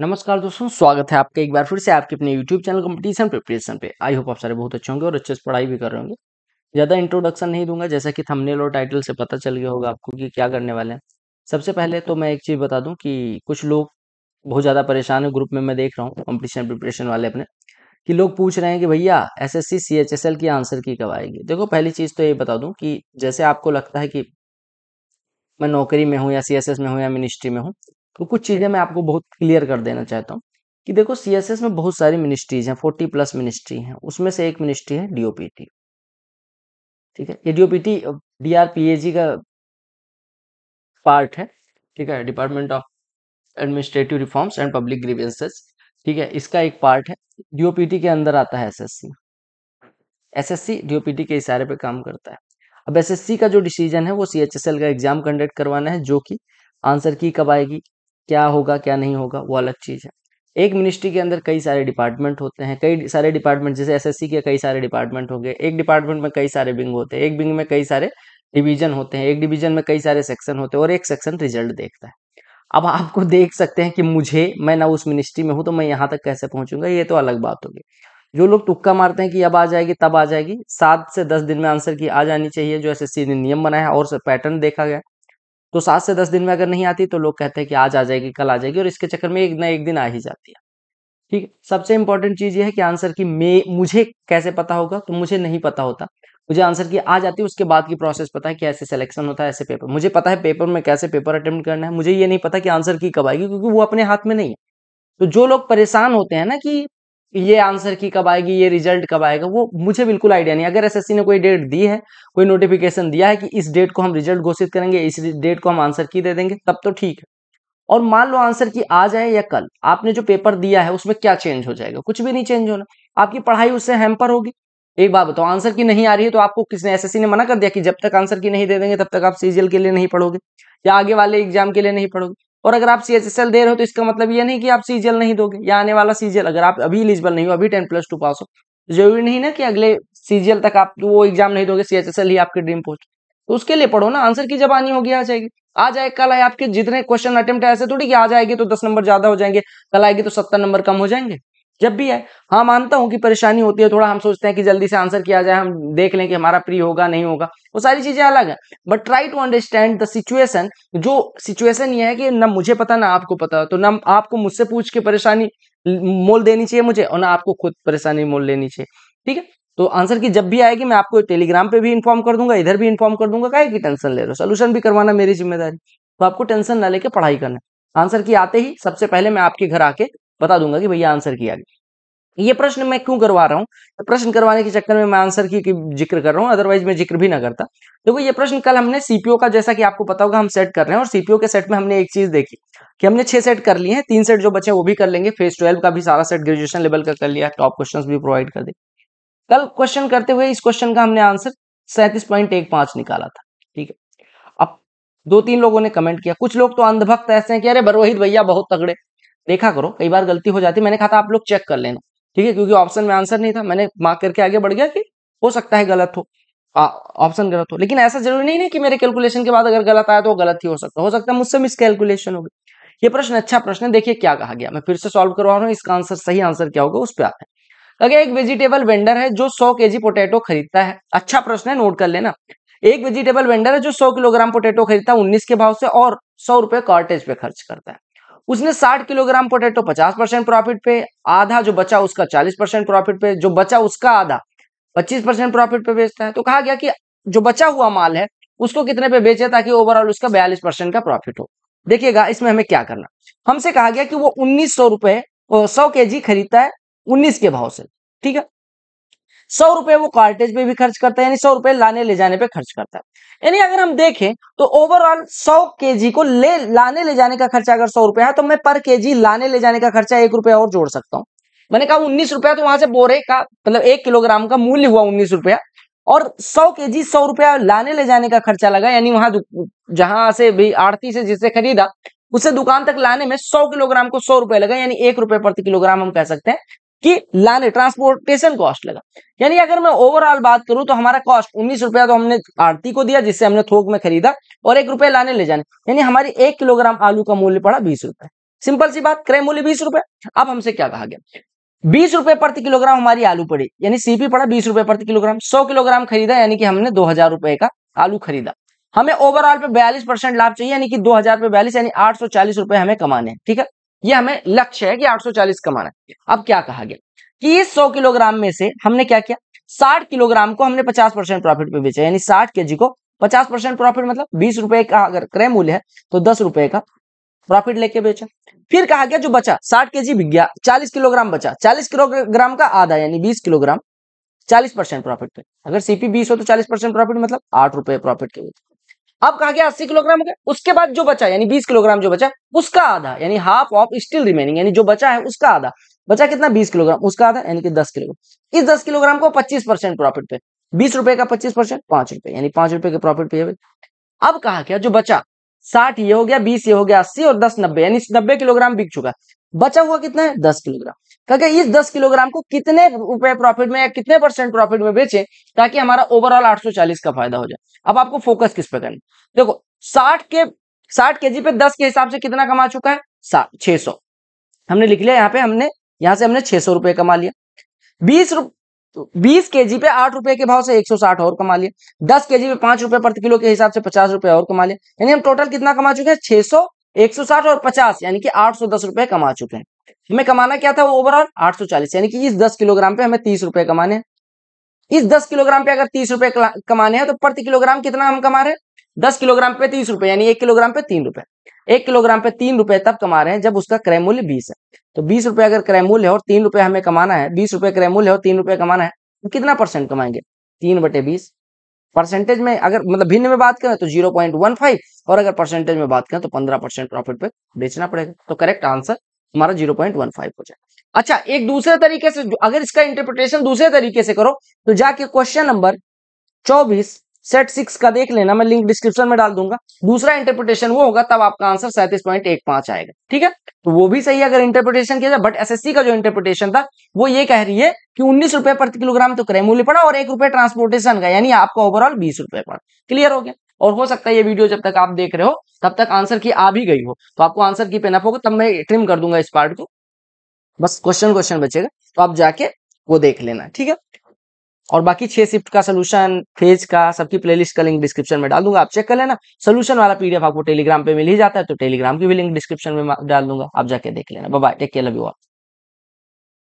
नमस्कार दोस्तों, स्वागत है आपका एक बार फिर से आपके अपने YouTube चैनल कंपटीशन प्रिपरेशन पे। आई होप आप सारे बहुत अच्छे होंगे और अच्छे से पढ़ाई भी कर रहे होंगे। ज़्यादा इंट्रोडक्शन नहीं दूंगा, जैसा कि थंबनेल और टाइटल से पता चल गया होगा आपको कि क्या करने वाले हैं। सबसे पहले तो मैं एक चीज़ बता दूं कि कुछ लोग बहुत ज़्यादा परेशान है। ग्रुप में मैं देख रहा हूँ कंपटीशन प्रिपरेशन वाले अपने, कि लोग पूछ रहे हैं कि भैया SSC CHSL की आंसर की कब आएगी। देखो, पहली चीज़ तो ये बता दूं कि जैसे आपको लगता है कि मैं नौकरी में हूँ या CSS में हूँ या मिनिस्ट्री में हूँ, तो कुछ चीज़ें मैं आपको बहुत क्लियर कर देना चाहता हूँ कि देखो, CSS में बहुत सारी मिनिस्ट्रीज हैं, 40+ मिनिस्ट्री हैं। उसमें से एक मिनिस्ट्री है DOPT। ठीक है, ये DOPT DRPAG का पार्ट है। ठीक है, department of administrative reforms and public grievances. ठीक है, इसका एक पार्ट है। DOPT के अंदर आता है SSC DOPT के इशारे पे काम करता है। अब SSC का जो डिसीजन है वो CHSL का एग्जाम कंडक्ट करवाना है, जो कि आंसर की कब आएगी, क्या होगा क्या नहीं होगा, वो अलग चीज़ है। एक मिनिस्ट्री के अंदर कई सारे डिपार्टमेंट होते हैं, कई सारे डिपार्टमेंट, जैसे SSC के कई सारे डिपार्टमेंट हो गए। एक डिपार्टमेंट में कई सारे विंग होते हैं, एक विंग में कई सारे डिवीजन होते हैं, एक डिवीजन में कई सारे सेक्शन होते हैं, और एक सेक्शन रिजल्ट देखता है। अब आपको देख सकते हैं कि मैं ना उस मिनिस्ट्री में हूं, तो मैं यहाँ तक कैसे पहुंचूंगा, ये तो अलग बात होगी। जो लोग तुक्का मारते हैं कि अब आ जाएगी तब आ जाएगी, 7 से 10 दिन में आंसर की आ जानी चाहिए, जो SSC ने नियम बनाया और पैटर्न देखा गया। तो 7 से 10 दिन में अगर नहीं आती तो लोग कहते हैं कि आज आ जाएगी, कल आ जाएगी, और इसके चक्कर में एक ना एक दिन आ ही जाती है। ठीक है, सबसे इंपॉर्टेंट चीज ये है कि आंसर की मुझे कैसे पता होगा, तो मुझे नहीं पता होता। मुझे आंसर की आ जाती है, उसके बाद की प्रोसेस पता है कि ऐसे सिलेक्शन होता है, ऐसे पेपर मुझे पता है, पेपर में कैसे पेपर अटेम्प्ट करना है। मुझे ये नहीं पता कि आंसर की कब आएगी, क्योंकि वो अपने हाथ में नहीं है। तो जो लोग परेशान होते हैं ना कि ये आंसर की कब आएगी, ये रिजल्ट कब आएगा, वो मुझे बिल्कुल आइडिया नहीं। अगर SSC ने कोई डेट दी है, कोई नोटिफिकेशन दिया है कि इस डेट को हम रिजल्ट घोषित करेंगे, इस डेट को हम आंसर की दे देंगे, तब तो ठीक है। और मान लो आंसर की आ जाए या कल, आपने जो पेपर दिया है उसमें क्या चेंज हो जाएगा? कुछ भी नहीं चेंज होना। आपकी पढ़ाई उससे हैम्पर होगी। एक बात बताओ, आंसर की नहीं आ रही है तो आपको किसने, SSC ने मना कर दिया कि जब तक आंसर की नहीं दे देंगे तब तक आप CGL के लिए नहीं पढ़ोगे या आगे वाले एग्जाम के लिए नहीं पढ़ोगे? और अगर आप CHSL दे रहे हो तो इसका मतलब ये नहीं कि आप CGL नहीं दोगे या आने वाला CGL, अगर आप अभी एलिजिबल नहीं हो, अभी 10+2 पास हो, तो जरूरी नहीं ना कि अगले CGL तक आप वो एग्जाम नहीं दोगे, CHSL ही आपके ड्रीम पोस्ट। तो उसके लिए पढ़ो ना। आंसर की जब आनी होगी आ जाएगी, आ जाए कल आए। आपके जितने क्वेश्चन अटेम्प्ट है, ऐसे थोड़ी कि आ जाएगी तो 10 नंबर ज्यादा हो जाएंगे, कल आएगी तो 70 नंबर कम हो जाएंगे। जब भी आए, हाँ मानता हूं कि परेशानी होती है थोड़ा, हम सोचते हैं कि जल्दी से आंसर किया जाए, हम देख लें कि हमारा प्री होगा नहीं होगा, वो सारी चीजें अलग है। But try to understand the situation. जो सिचुएशन ये है कि ना मुझे पता ना आपको पता, तो ना आपको मुझसे पूछ के परेशानी मोल देनी चाहिए मुझे, और ना आपको खुद परेशानी मोल लेनी चाहिए। ठीक है, तो आंसर की जब भी आएगी मैं आपको टेलीग्राम पे भी इन्फॉर्म कर दूंगा, इधर भी इन्फॉर्म कर दूंगा। काहे की टेंशन ले रहे हो, सोल्यूशन भी करवाना मेरी जिम्मेदारी। तो आपको टेंशन ना लेके पढ़ाई करना। आंसर की आते ही सबसे पहले मैं आपके घर आके बता दूंगा कि भैया आंसर की आ गई। ये प्रश्न मैं क्यों करवा रहा हूँ? तो प्रश्न करवाने के चक्कर में मैं आंसर की जिक्र कर रहा हूँ, अदरवाइज मैं जिक्र भी ना करता। देखो, ये प्रश्न कल हमने CPO का, जैसा कि आपको पता होगा, हम सेट कर रहे हैं, और CPO के सेट में हमने एक चीज देखी कि हमने 6 सेट कर लिए हैं, 3 सेट जो बचे वो भी कर लेंगे। फेज 12 का भी सारा सेट ग्रेजुएशन लेवल का कर लिया, टॉप क्वेश्चन भी प्रोवाइड कर दे। कल क्वेश्चन करते हुए इस क्वेश्चन का हमने आंसर 37.15 निकाला था। ठीक है, अब 2-3 लोगों ने कमेंट किया। कुछ लोग तो अंधभक्त ऐसे हैं कि अरे रोहित भैया बहुत तगड़े। देखा करो, कई बार गलती हो जाती है। मैंने कहा था आप लोग चेक कर लेना। ठीक है, क्योंकि ऑप्शन में आंसर नहीं था, मैंने मार्क करके आगे बढ़ गया कि हो सकता है गलत हो, ऑप्शन गलत हो। लेकिन ऐसा जरूरी नहीं है कि मेरे कैलकुलेशन के बाद अगर गलत आया तो वो गलत ही हो सकता है मुझसे मिसकैलकुलेशन हो गई। ये प्रश्न अच्छा प्रश्न है, देखिए क्या कहा गया, मैं फिर से सॉल्व करवा रहा हूँ। इसका आंसर, सही आंसर क्या होगा उस पर आते हैं। अगर एक वेजिटेबल वेंडर है जो 100 kg पोटैटो खरीदता है, अच्छा प्रश्न है, नोट कर लेना। एक वेजिटेबल वेंडर है जो 100 किलोग्राम पोटैटो खरीदता है 19 के भाव से, और 100 रुपए कार्टेज पे खर्च करता है। उसने 60 किलोग्राम पोटैटो 50% प्रॉफिट पे, आधा जो बचा उसका 40% प्रॉफिट पे, जो बचा उसका आधा 25% प्रॉफिट पे बेचता है। तो कहा गया कि जो बचा हुआ माल है उसको कितने पे बेचे ताकि ओवरऑल उसका 42% का प्रॉफिट हो। देखिएगा इसमें हमें क्या करना, हमसे कहा गया कि वो 1900 रुपए 100 kg खरीदता है 19 के भाव से। ठीक है, 100 रुपए वो कार्टेज पे भी खर्च करता है, यानी 100 रुपए लाने ले जाने पे खर्च करता है। यानी अगर हम देखें तो ओवरऑल 100 kg को लाने ले जाने का खर्चा अगर 100 रुपए है, तो मैं पर केजी लाने ले जाने का खर्चा 1 रुपया और जोड़ सकता हूं। मैंने कहा 19 रुपया, तो वहां से बोरे का मतलब 1 किलोग्राम का मूल्य हुआ 19 रुपया, और 100 kg 100 रुपया लाने ले जाने का खर्चा लगा। यानी वहां जहां से भी आड़ती से जिससे खरीदा उसे दुकान तक लाने में 100 किलोग्राम को 100 रुपए लगा, यानी 1 रुपए प्रति किलोग्राम हम कह सकते हैं कि लाने ट्रांसपोर्टेशन कॉस्ट लगा। यानी अगर मैं ओवरऑल बात करूं तो हमारा कॉस्ट 19 रुपया तो हमने आड़ती को दिया जिससे हमने थोक में खरीदा, और 1 रुपए लाने ले जाने, यानी हमारी 1 किलोग्राम आलू का मूल्य पड़ा 20 रुपए। सिंपल सी बात, क्रय मूल्य 20 रुपए। अब हमसे क्या कहा गया, 20 रुपए प्रति किलोग्राम हमारी आलू पड़ी, यानी सीपी पड़ा 20 रुपए प्रति किलोग्राम, 100 किलोग्राम खरीदा, यानी कि हमने 2000 रुपए का आलू खरीदा। हमें ओवरऑल पे 42% लाभ चाहिए, यानी कि 2000 पे 42 यानी 840 रुपए हमें कमाने हैं। ठीक है, ये हमें लक्ष्य है कि 840 कमाना है। अब क्या कहा गया कि इस 100 किलोग्राम में से हमने क्या किया, 60 किलोग्राम को हमने 50% प्रॉफिट पे बेचा, यानी 60 केजी को 50% प्रॉफिट, मतलब 20 रुपए का अगर क्रय मूल्य है तो 10 रुपए का प्रॉफिट लेके बेचा। फिर कहा गया जो बचा 60 केजी बिक गया, 40 किलोग्राम बचा, 40 किलोग्राम का आधा यानी 20 किलोग्राम 40% प्रॉफिट पे। अगर सीपी 20 हो तो 40% प्रॉफिट मतलब 8 रुपए प्रॉफिट के। अब कहा गया 80 किलोग्राम हो गया, उसके बाद जो बचा यानी 20 किलोग्राम जो बचा उसका आधा यानी हाफ ऑफ स्टिल रिमेनिंग, यानी जो बचा है उसका आधा, बचा कितना 20 किलोग्राम, उसका आधा यानी कि 10 किलोग्राम। इस 10 किलोग्राम को 25% प्रॉफिट पे, 20 रुपए का 25% 5 रुपए, यानी 5 रुपए के प्रॉफिट पे। अब कहा क्या जो बचा 60 ये हो गया, 20 ये हो गया 80 और 10 90, यानी 90 किलोग्राम बिक चुका है, बचा हुआ कितना है 10 किलोग्राम। कहा इस 10 किलोग्राम को कितने रुपए प्रॉफिट में या कितने परसेंट प्रॉफिट में बेचे ताकि हमारा ओवरऑल 840 का फायदा हो जाए। अब आपको फोकस किस पे करना, देखो 60 केजी पे 10 के हिसाब से कितना कमा चुका है 600, हमने लिख लिया यहाँ पे, हमने यहाँ से हमने 600 रुपए कमा लिया। 20 केजी पे 8 रुपए के भाव से 160 और कमा लिया, 10 केजी पे 5 रुपए प्रति किलो के हिसाब से 50 रुपए और कमा लिया, यानी हम टोटल कितना कमा चुके हैं 600, 160 और 50 यानी कि 810 रुपए कमा चुके हैं। हमें कमाना क्या था ओवरऑल 840, यानी कि इस 10 किलोग्राम पे हमें 30 रुपए कमाने हैं। इस 10 किलोग्राम पे अगर 30 रुपए कमाने हैं तो प्रति किलोग्राम कितना हम कमा रहे हैं, 10 किलोग्राम पे 30 रुपए यानी 1 किलोग्राम पे 3 रुपए। 1 किलोग्राम पे 3 रुपए तब कमा रहे हैं जब उसका क्रय मूल्य 20 है। तो 20 रुपए अगर क्रय मूल्य है और 3 रुपए हमें कमाना है, 20 रुपए क्रय मूल्य है और 3 रुपए कमाना है, तो कितना परसेंट कमाएंगे 3/20। परसेंटेज में अगर मतलब भिन्न में बात करें तो 0.15 और अगर परसेंटेज में बात करें तो 15% प्रॉफिट पे बेचना पड़ेगा। तो करेक्ट आंसर हमारा 0.15 हो जाए। अच्छा, एक दूसरे तरीके से अगर इसका इंटरप्रिटेशन दूसरे तरीके से करो तो जाके क्वेश्चन नंबर 24 सेट 6 का देख लेना, मैं लिंक डिस्क्रिप्शन में डाल दूंगा। दूसरा इंटरप्रिटेशन वो होगा तब आपका आंसर 37.15 आएगा। ठीक है, तो वो भी सही है अगर इंटरप्रिटेशन किया जाए, बट एसएससी का जो इंटरप्रिटेशन था वो ये कह रही है कि 19 रुपए प्रति किलोग्राम तो क्रय मूल्य पड़ा और 1 रुपए ट्रांसपोर्टेशन का, यानी आपका ओवरऑल 20 रुपए पड़ा। क्लियर हो गया। और हो सकता है ये वीडियो जब तक आप देख रहे हो तब तक आंसर की आ भी गई हो, तो आपको आंसर की पेन अप होगा, तब मैं ट्रिम कर दूंगा इस पार्ट को, बस क्वेश्चन बचेगा तो आप जाके वो देख लेना। ठीक है, और बाकी 6 शिफ्ट का सोल्यूशन, फेज का, सबकी प्लेलिस्ट का लिंक डिस्क्रिप्शन में डाल दूंगा, आप चेक कर लेना। सोल्यूशन वाला पीडीएफ आपको टेलीग्राम पे मिल ही जाता है, तो टेलीग्राम की भी लिंक डिस्क्रिप्शन में डाल दूंगा, आप जाके देख लेना। Bye bye, take care, love you all.